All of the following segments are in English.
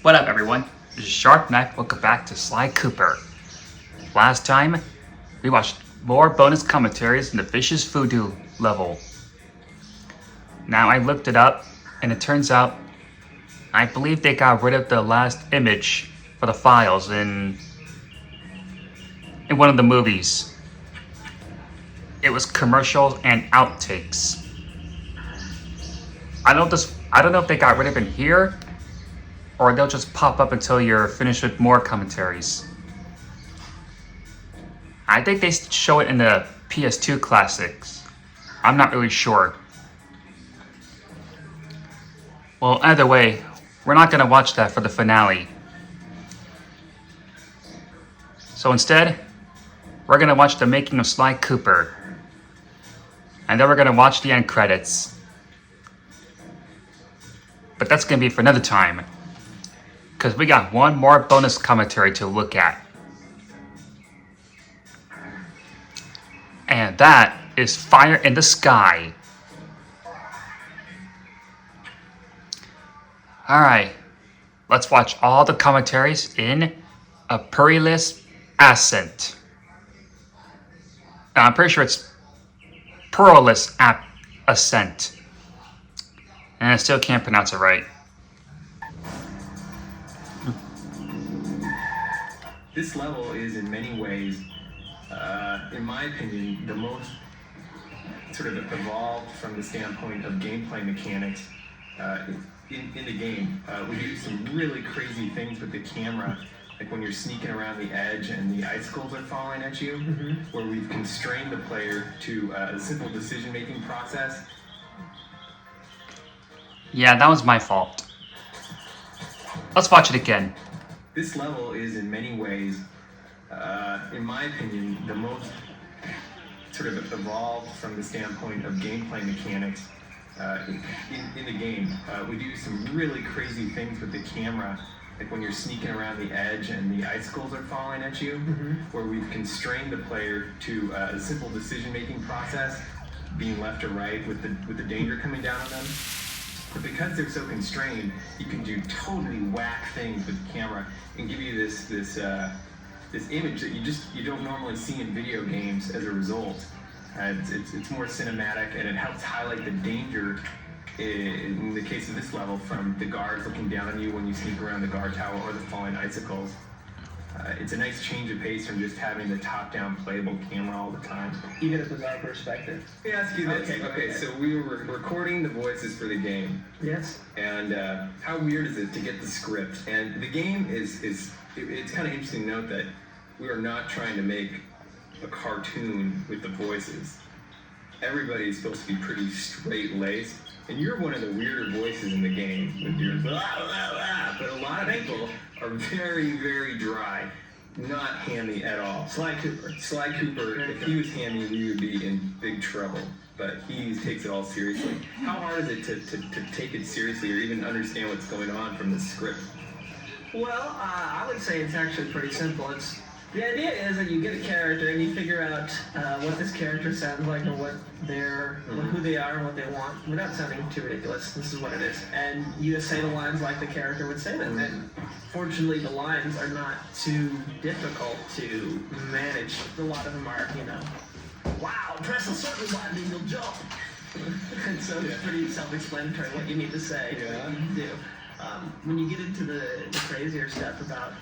What up, everyone? This is Sharp Knife. Welcome back to Sly Cooper. Last time, we watched more bonus commentaries in the Vicious Voodoo level. Now I looked it up, and it turns out I believe they got rid of the last image for the files in one of the movies. It was commercials and outtakes. I don't know if they got rid of it here, or they'll just pop up until you're finished with more commentaries. I think they show it in the PS2 classics. I'm not really sure. Well, either way, we're not going to watch that for the finale. So instead, we're going to watch the making of Sly Cooper. And then we're going to watch the end credits. But that's going to be for another time, because we got one more bonus commentary to look at. And that is Fire in the Sky. Alright, let's watch all the commentaries in a perilous ascent. I'm pretty sure it's perilous ascent. And I still can't pronounce it right. This level is in many ways, in my opinion, the most sort of evolved from the standpoint of gameplay mechanics in the game. We do some really crazy things with the camera, like when you're sneaking around the edge and the icicles are falling at you, where we've constrained the player to a simple decision-making process. Yeah, that was my fault. Let's watch it again. This level is in many ways, in my opinion, the most sort of evolved from the standpoint of gameplay mechanics in the game. We do some really crazy things with the camera, like when you're sneaking around the edge and the icicles are falling at you, where we've constrained the player to a simple decision-making process, being left or right with the danger coming down on them. But because they're so constrained, you can do totally whack things with the camera and give you this image that you don't normally see in video games as a result. It's more cinematic, and it helps highlight the danger in the case of this level from the guards looking down on you when you sneak around the guard tower or the falling icicles. It's a nice change of pace from just having the top-down playable camera all the time. Even a bizarre perspective. Let me ask you this. Okay, so we were recording the voices for the game. Yes. And how weird is it to get the script? And the game it's kind of interesting to note that we are not trying to make a cartoon with the voices. Everybody's supposed to be pretty straight-laced, and you're one of the weirder voices in the game with your blah, blah, blah. But a lot of people are very, very dry, not hammy at all. Sly Cooper. If he was hammy, we would be in big trouble. But he takes it all seriously. How hard is it to take it seriously or even understand what's going on from the script? Well, I would say it's actually pretty simple. The idea is that you get a character and you figure out what this character sounds like and what who they are and what they want, without sounding too ridiculous. This is what it is. And you just say the lines like the character would say them. And fortunately, the lines are not too difficult to manage. A lot of them are, wow, press a certain button and you'll jump. And so it's pretty self-explanatory what you need to say, what you need to do. When you get into the crazier stuff about,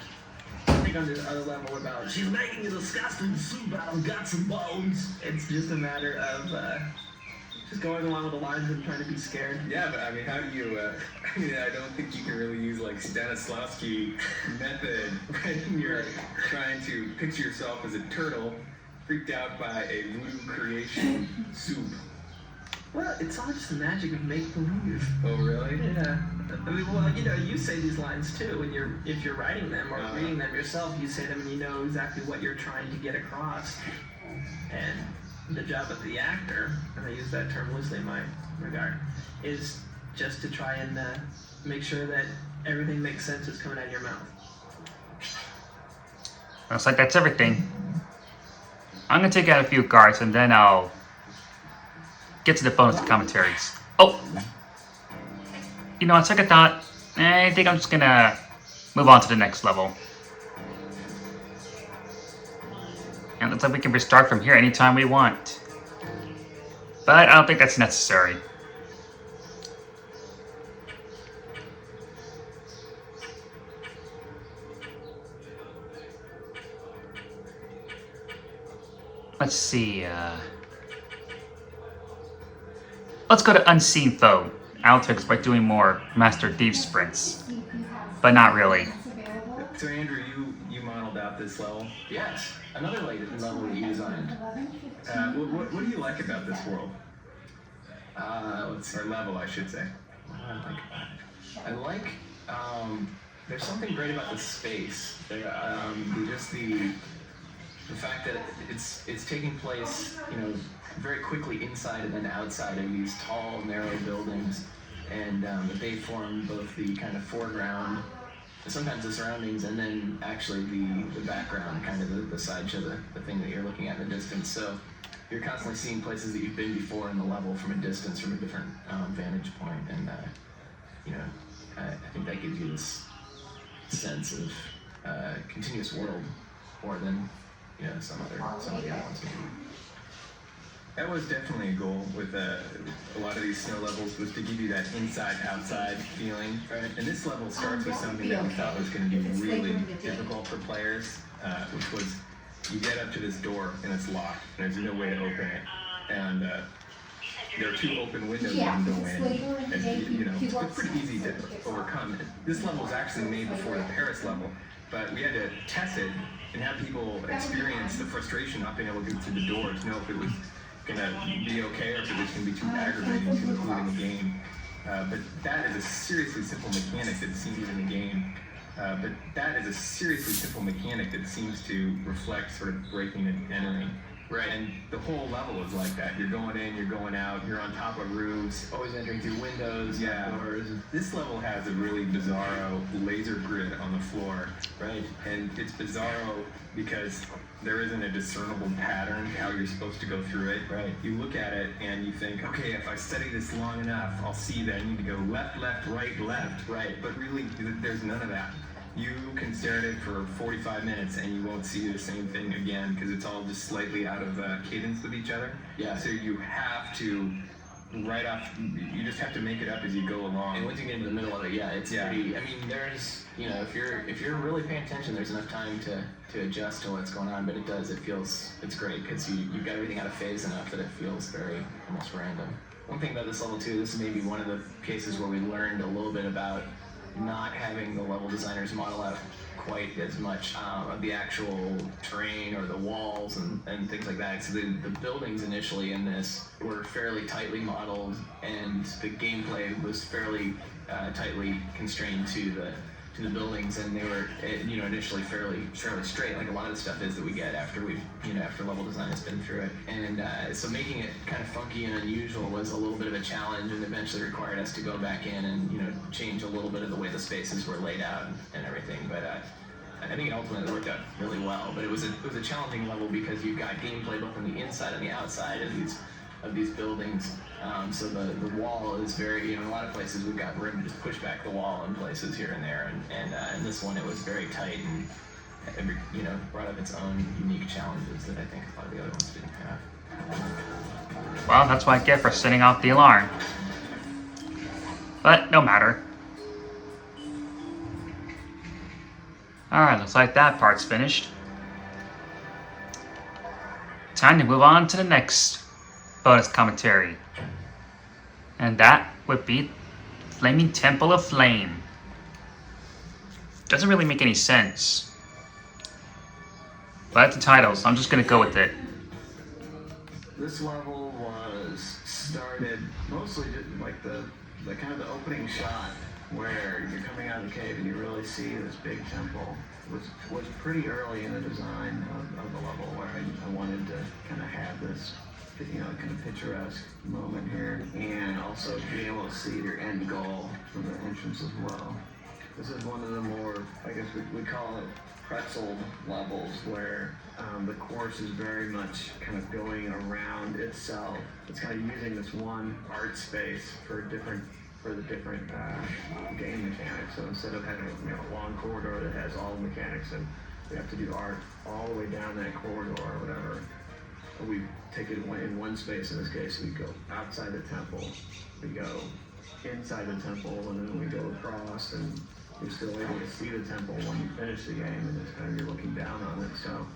I think on this other level about, she's making a disgusting soup out of guts and bones. It's just a matter of just going along with the lines and trying to be scared. Yeah, but I mean, how do you, I don't think you can really use like Stanislavski method when you're trying to picture yourself as a turtle freaked out by a voodoo creation soup. Well, it's all just the magic of make-believe. Oh, really? Yeah. I mean, well, you say these lines too, when if you're writing them or reading them yourself, you say them and you know exactly what you're trying to get across. And the job of the actor, and I use that term loosely in my regard, is just to try and make sure that everything makes sense as coming out of your mouth. Looks like that's everything. I'm gonna take out a few cards and then I'll get to the bonus commentaries. Oh! On second thought, I think I'm just gonna move on to the next level. And it looks like we can restart from here anytime we want. But I don't think that's necessary. Let's see, let's go to Unseen Foe. Altix by doing more Master Thief sprints. But not really. So Andrew, you modeled out this level. Yes, another level that you designed. What do you like about this world? Let's see. Or level, I should say. What do I like about it? I like, there's something great about the space. Just the fact that it's taking place, very quickly inside and then outside of these tall, narrow buildings, and that they form both the kind of foreground, sometimes the surroundings, and then actually the background, kind of the sideshow, the thing that you're looking at in the distance. So you're constantly seeing places that you've been before in the level from a distance, from a different vantage point, and I think that gives you this sense of continuous world more than some of the other ones maybe. That was definitely a goal with a lot of these snow levels, was to give you that inside-outside feeling. Right. And this level starts with something that we thought was going to be really difficult for players, which was you get up to this door and it's locked. There's no way to open it, and there are 2 open windows you can go in, and it's pretty easy to overcome. This level was actually made before the Paris level, but we had to test it and have people experience the frustration not being able to get through the door to know if it was gonna be okay or if it was gonna be too aggravating to include in the game. But that is a seriously simple mechanic that seems in the game. That seems to reflect sort of breaking and entering. Right. And the whole level is like that. You're going in, you're going out, you're on top of roofs. Always entering through windows, doors. This level has a really bizarro laser grid on the floor. Right. And it's bizarro because there isn't a discernible pattern how you're supposed to go through it. Right. You look at it and you think, okay, if I study this long enough, I'll see that I need to go left, right, left. Right. But really, there's none of that. You can stare at it for 45 minutes and you won't see the same thing again because it's all just slightly out of cadence with each other. Yeah. So you have to, right off, you just have to make it up as you go along. And once you get into the middle of it, it's pretty. I mean, there's, if you're really paying attention, there's enough time to adjust to what's going on. But it's great because you've got everything out of phase enough that it feels very almost random. One thing about this level too, this is maybe one of the cases where we learned a little bit about not having the level designers model out quite as much of the actual terrain or the walls and things like that. So the buildings initially in this were fairly tightly modeled, and the gameplay was fairly tightly constrained to the buildings, and they were initially fairly straight, like a lot of the stuff is that we get after after level design has been through it. And so making it kind of funky and unusual was a little bit of a challenge, and eventually required us to go back in and change a little bit of the way the spaces were laid out and everything. But I think it ultimately worked out really well. But it was a challenging level because you've got gameplay both on the inside and the outside of these buildings. So the wall is very, in a lot of places we've got room to just push back the wall in places here and there, and in this one it was very tight and brought up its own unique challenges that I think a lot of the other ones didn't have. Well, that's what I get for setting off the alarm. But no matter. Alright, looks like that part's finished. Time to move on to the next bonus commentary. And that would be Flaming Temple of Flame. Doesn't really make any sense. But that's the title, so I'm just gonna go with it. This level was started mostly just like the kind of the opening shot where you're coming out of the cave and you really see this big temple was pretty early in the design of the level, where I wanted to kind of have this kind of picturesque moment here, and also being able to see your end goal from the entrance as well. This is one of the more, I guess we call it pretzel levels, where the course is very much kind of going around itself. It's kind of using this one art space for different for the different game mechanics. So instead of having a long corridor that has all the mechanics and we have to do art all the way down that corridor or whatever, we take it in one space. In this case, we go outside the temple, we go inside the temple, and then we go across, and you're still able to see the temple when you finish the game, and it's kind of you're looking down on it. So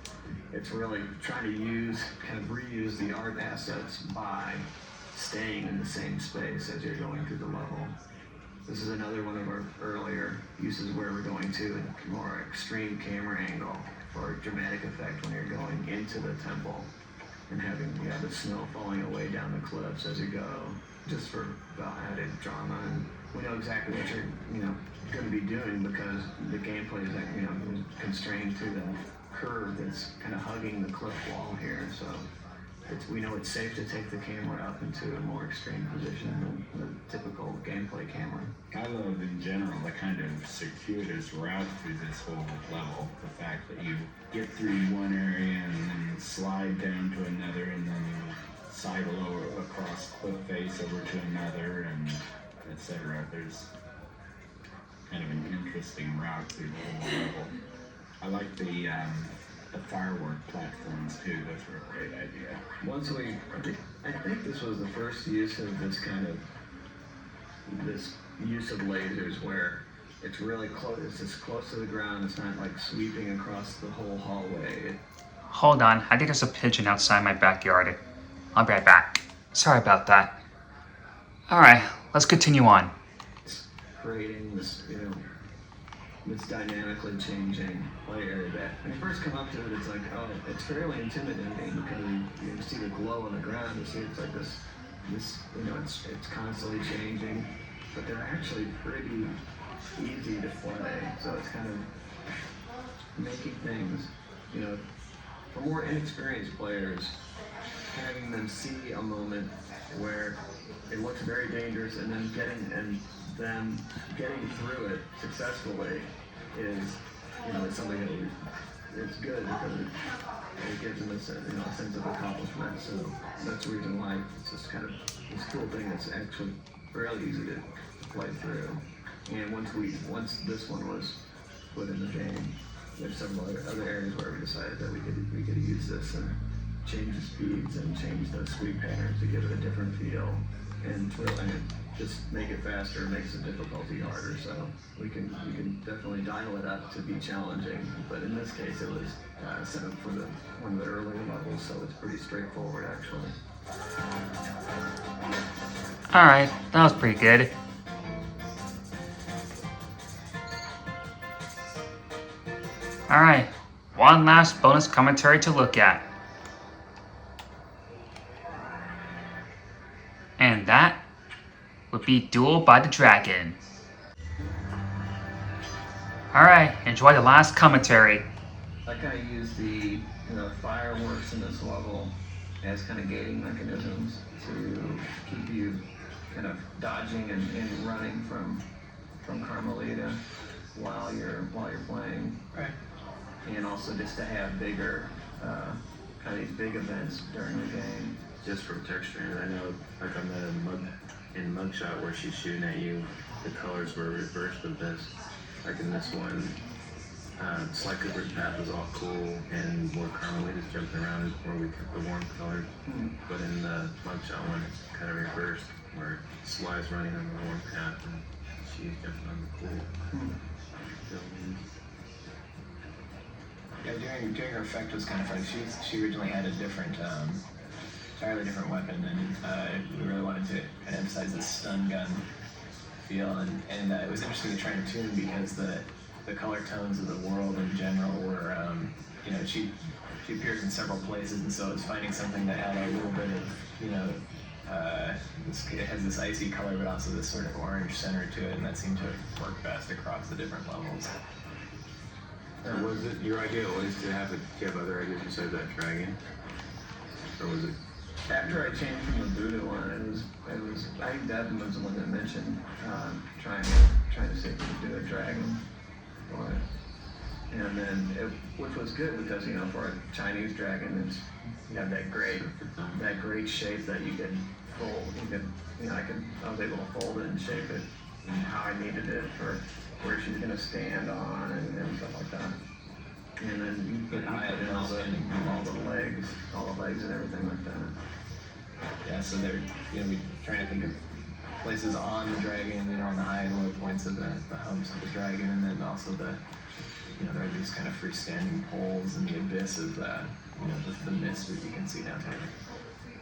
it's really trying to reuse the art assets by staying in the same space as you're going through the level. This is another one of our earlier uses where we're going to a more extreme camera angle for dramatic effect when you're going into the temple and having the snow falling away down the cliffs as you go, just for added drama. And we know exactly what you're going to be doing because the gameplay is constrained to the curve that's kind of hugging the cliff wall here. So we know it's safe to take the camera up into a more extreme position than the typical gameplay camera. I love in general the kind of circuitous route through this whole level. The fact that you get through one area and then slide down to another and then you sidle over across cliff face over to another and etc. There's kind of an interesting route through the whole level. I like the firework platforms too. Those were a great idea. I think this was the first use of this use of lasers where it's really close. It's just close to the ground. It's not like sweeping across the whole hallway. Hold on, I think there's a pigeon outside my backyard. I'll be right back. Sorry about that. Alright, let's continue on. It's creating this, this dynamically changing layer that when you first come up to it, it's like, oh, it's fairly intimidating because you see the glow on the ground. You see it's like this it's constantly changing, but they're actually pretty easy to play. So it's kind of making things, for more inexperienced players, having them see a moment where it looks very dangerous and then getting through it successfully is something that is good because it gives them a sense of accomplishment. So that's the reason why it's just kind of this cool thing that's actually fairly easy to play through. And once this one was put in the game, there's several other areas where we decided that we could use this and change the speeds and change the sweep patterns to give it a different feel and just make it faster, makes the difficulty harder. So we can definitely dial it up to be challenging. But in this case, it was set up for one of the earlier levels, so it's pretty straightforward actually. Alright, that was pretty good. Alright, one last bonus commentary to look at. And that would be Duel by the Dragon. Alright, enjoy the last commentary. I kind of use the fireworks in this level as kind of gating mechanisms to keep you kind of dodging and running from Carmelita while you're playing. Right. And also just to have bigger kind of these big events during the game. Just from texturing, I know, like on the mugshot where she's shooting at you, the colors were reversed of this. Like in this one, Sly Cooper's path was all cool, and where Carmelita's jumping around is where we kept the warm colors. But in the mugshot one, it's kind of reversed, where Sly's running on the warm path and she's jumping on the cool buildings. Yeah, doing her effect was kind of fun. She originally had a different, entirely different weapon, and we really wanted to kind of emphasize the stun gun feel, and it was interesting to try and tune because the color tones of the world in general were, she appears in several places, and so it was finding something that had a little bit of, it has this icy color, but also this sort of orange center to it, and that seemed to work best across the different levels. Was it your idea always to have do you have other ideas besides that dragon? Or was it? After I changed from the Buddha one, it was I think Devin was the one that mentioned trying to see if we could do a dragon for it. And And then, which was good because, you know, for a Chinese dragon, it's, you have that great shape that you can fold. I was able to fold it and shape it how I needed it for where she's gonna stand on and stuff like that. And then you put in all the legs and everything like that. Yeah, so they're, you know, we trying to think of places on the dragon, you know, on the high and low points of the humps of the dragon, and then also you know, there are these kind of freestanding poles in the abyss of you know, the mist that you can see down there.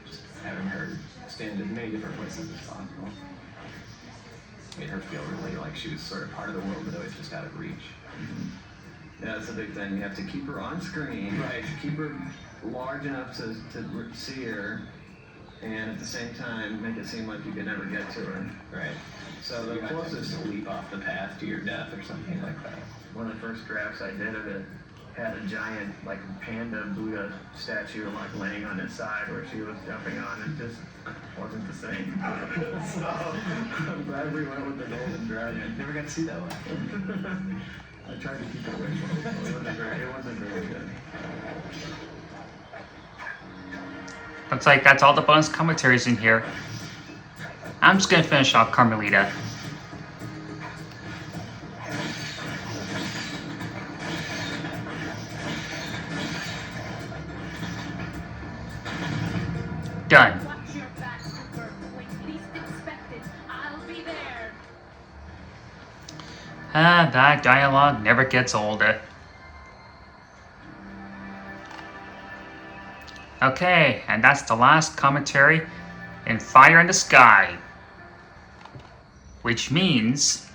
Just having her stand in many different places as possible made her feel really like she was sort of part of the world, but always just out of reach. Mm-hmm. Yeah, that's a big thing. You have to keep her on screen. Right. Keep her large enough to see her, and at the same time make it seem like you can never get to her. Right. So the you closest to leap off the path to your death or something like that. One of the first drafts I did of it had a giant like panda Buddha statue like laying on its side where she was jumping on, and just wasn't the same. So I'm glad we went with the golden dragon. Never got to see that one. I tried to keep it away from it. It wasn't very good. Looks like that's all the bonus commentaries in here. I'm just gonna finish off Carmelita. Done. Watch your back, Cooper. When least expected, I'll be there. That dialogue never gets old. Okay, and that's the last commentary in Fire in the Sky. Which means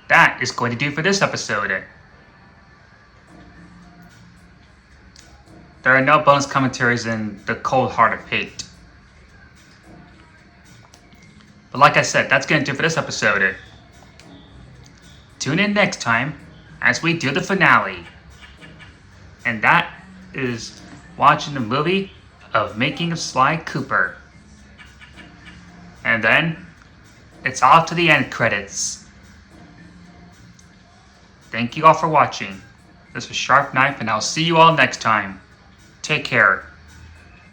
that is going to do for this episode. There are no bonus commentaries in The Cold Heart of Hate. But like I said, that's going to do for this episode. Tune in next time as we do the finale. And that is watching the movie of Making of Sly Cooper. And then it's off to the end credits. Thank you all for watching. This was Sharp Knife, and I'll see you all next time. Take care.